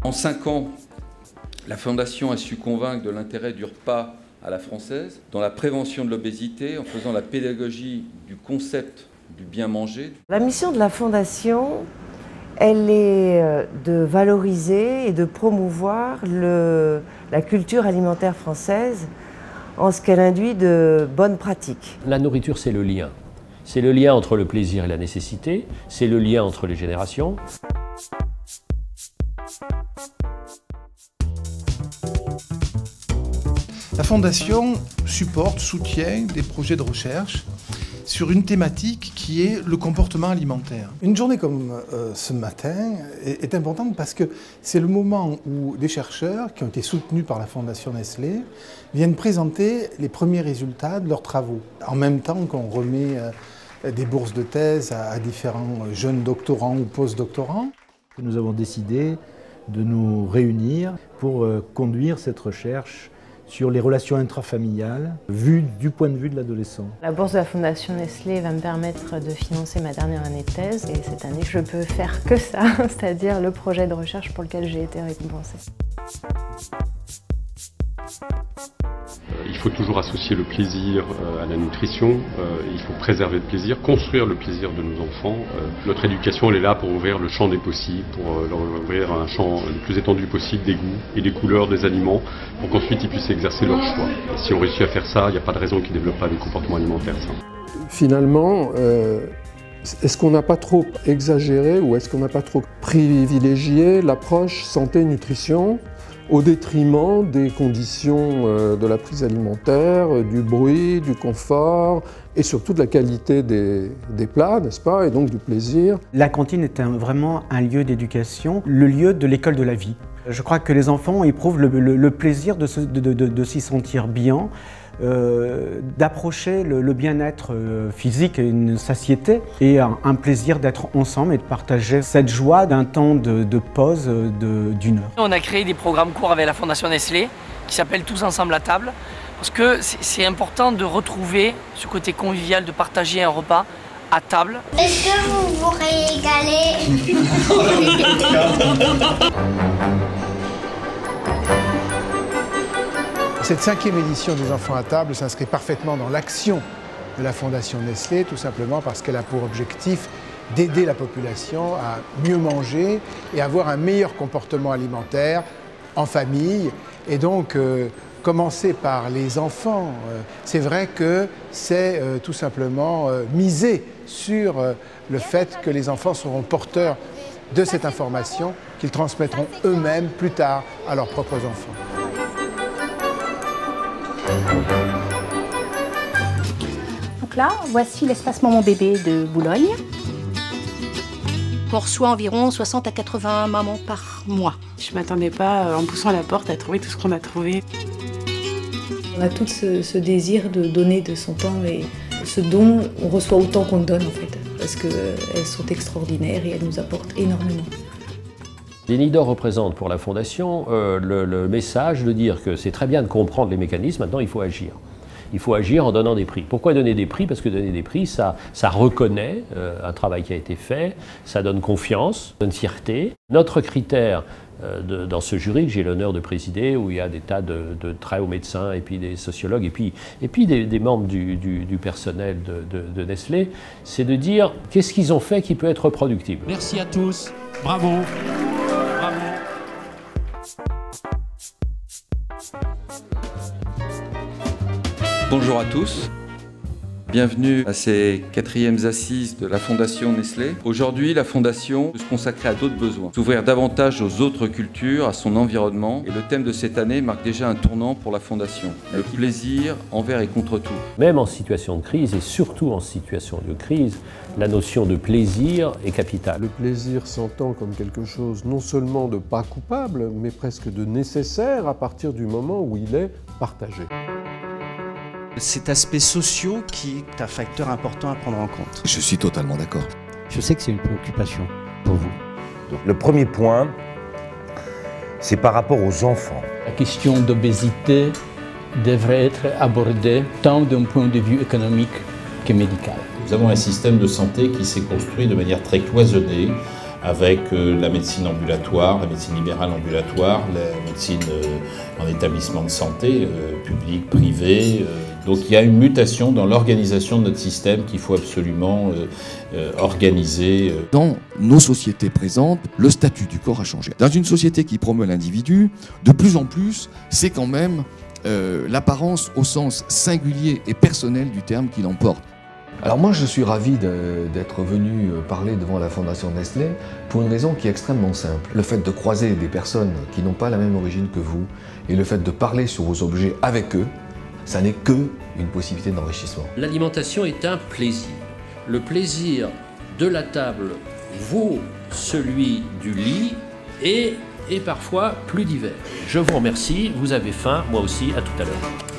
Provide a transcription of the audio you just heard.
En 5 ans, la Fondation a su convaincre de l'intérêt du repas à la française, dans la prévention de l'obésité, en faisant la pédagogie du concept du bien manger. La mission de la Fondation, elle est de valoriser et de promouvoir la culture alimentaire française en ce qu'elle induit de bonnes pratiques. La nourriture, c'est le lien. C'est le lien entre le plaisir et la nécessité, c'est le lien entre les générations. La Fondation soutient des projets de recherche sur une thématique qui est le comportement alimentaire. Une journée comme ce matin est importante parce que c'est le moment où des chercheurs qui ont été soutenus par la Fondation Nestlé viennent présenter les premiers résultats de leurs travaux. En même temps qu'on remet des bourses de thèse à différents jeunes doctorants ou post-doctorants. Nous avons décidé de nous réunir pour conduire cette recherche sur les relations intrafamiliales, vues du point de vue de l'adolescent. La bourse de la Fondation Nestlé va me permettre de financer ma dernière année de thèse et cette année je peux faire que ça, c'est-à-dire le projet de recherche pour lequel j'ai été récompensée. Il faut toujours associer le plaisir à la nutrition, il faut préserver le plaisir, construire le plaisir de nos enfants. Notre éducation, elle est là pour ouvrir le champ des possibles, pour leur ouvrir un champ le plus étendu possible des goûts et des couleurs des aliments, pour qu'ensuite ils puissent exercer leur choix. Et si on réussit à faire ça, il n'y a pas de raison qu'ils ne développent pas des comportements alimentaires sains. Finalement, est-ce qu'on n'a pas trop exagéré ou est-ce qu'on n'a pas trop privilégié l'approche santé-nutrition au détriment des conditions de la prise alimentaire, du bruit, du confort et surtout de la qualité des plats, n'est-ce pas, et donc du plaisir. La cantine est vraiment un lieu d'éducation, le lieu de l'école de la vie. Je crois que les enfants éprouvent le plaisir de s'y sentir bien, d'approcher le bien-être physique et une satiété et un plaisir d'être ensemble et de partager cette joie d'un temps de pause d'1 heure. On a créé des programmes courts avec la Fondation Nestlé qui s'appellent Tous ensemble à table parce que c'est important de retrouver ce côté convivial, de partager un repas à table. Est-ce que vous vous régalez? Cette 5e édition des Enfants à table s'inscrit parfaitement dans l'action de la Fondation Nestlé, tout simplement parce qu'elle a pour objectif d'aider la population à mieux manger et avoir un meilleur comportement alimentaire en famille. Et donc, commencer par les enfants, c'est vrai que c'est tout simplement miser sur le fait que les enfants seront porteurs de cette information qu'ils transmettront eux-mêmes plus tard à leurs propres enfants. Donc là, voici l'espace Maman Bébé de Boulogne. On reçoit environ 60 à 80 mamans par mois. Je ne m'attendais pas, en poussant à la porte, à trouver tout ce qu'on a trouvé. On a tout ce désir de donner de son temps et ce don, on reçoit autant qu'on donne en fait, parce qu'elles sont extraordinaires et elles nous apportent énormément. Les Nids d'Or représentent pour la Fondation le message de dire que c'est très bien de comprendre les mécanismes, maintenant il faut agir. Il faut agir en donnant des prix. Pourquoi donner des prix? Parce que donner des prix, ça reconnaît un travail qui a été fait, ça donne confiance, donne fierté. Notre critère dans ce jury que j'ai l'honneur de présider, où il y a des tas de très hauts médecins et puis des sociologues et puis des membres du personnel de Nestlé, c'est de dire qu'est-ce qu'ils ont fait qui peut être reproductible. Merci à tous, bravo. Bravo. Bonjour à tous, bienvenue à ces 4e assises de la Fondation Nestlé. Aujourd'hui, la Fondation peut se consacrer à d'autres besoins, s'ouvrir davantage aux autres cultures, à son environnement. Et le thème de cette année marque déjà un tournant pour la Fondation, le plaisir envers et contre tout. Même en situation de crise et surtout en situation de crise, la notion de plaisir est capitale. Le plaisir s'entend comme quelque chose non seulement de pas coupable, mais presque de nécessaire à partir du moment où il est partagé. Cet aspect social qui est un facteur important à prendre en compte. Je suis totalement d'accord. Je sais que c'est une préoccupation pour vous. Donc, le premier point, c'est par rapport aux enfants. La question d'obésité devrait être abordée tant d'un point de vue économique que médical. Nous avons un système de santé qui s'est construit de manière très cloisonnée, avec la médecine ambulatoire, la médecine libérale ambulatoire, la médecine en établissement de santé, public, privé. Donc il y a une mutation dans l'organisation de notre système qu'il faut absolument organiser. Dans nos sociétés présentes, le statut du corps a changé. Dans une société qui promeut l'individu, de plus en plus, c'est quand même l'apparence au sens singulier et personnel du terme qui l'emporte. Alors moi je suis ravi d'être venu parler devant la Fondation Nestlé pour une raison qui est extrêmement simple. Le fait de croiser des personnes qui n'ont pas la même origine que vous et le fait de parler sur vos objets avec eux, ça n'est que une possibilité d'enrichissement. L'alimentation est un plaisir. Le plaisir de la table vaut celui du lit et parfois plus divers. Je vous remercie, vous avez faim, moi aussi, à tout à l'heure.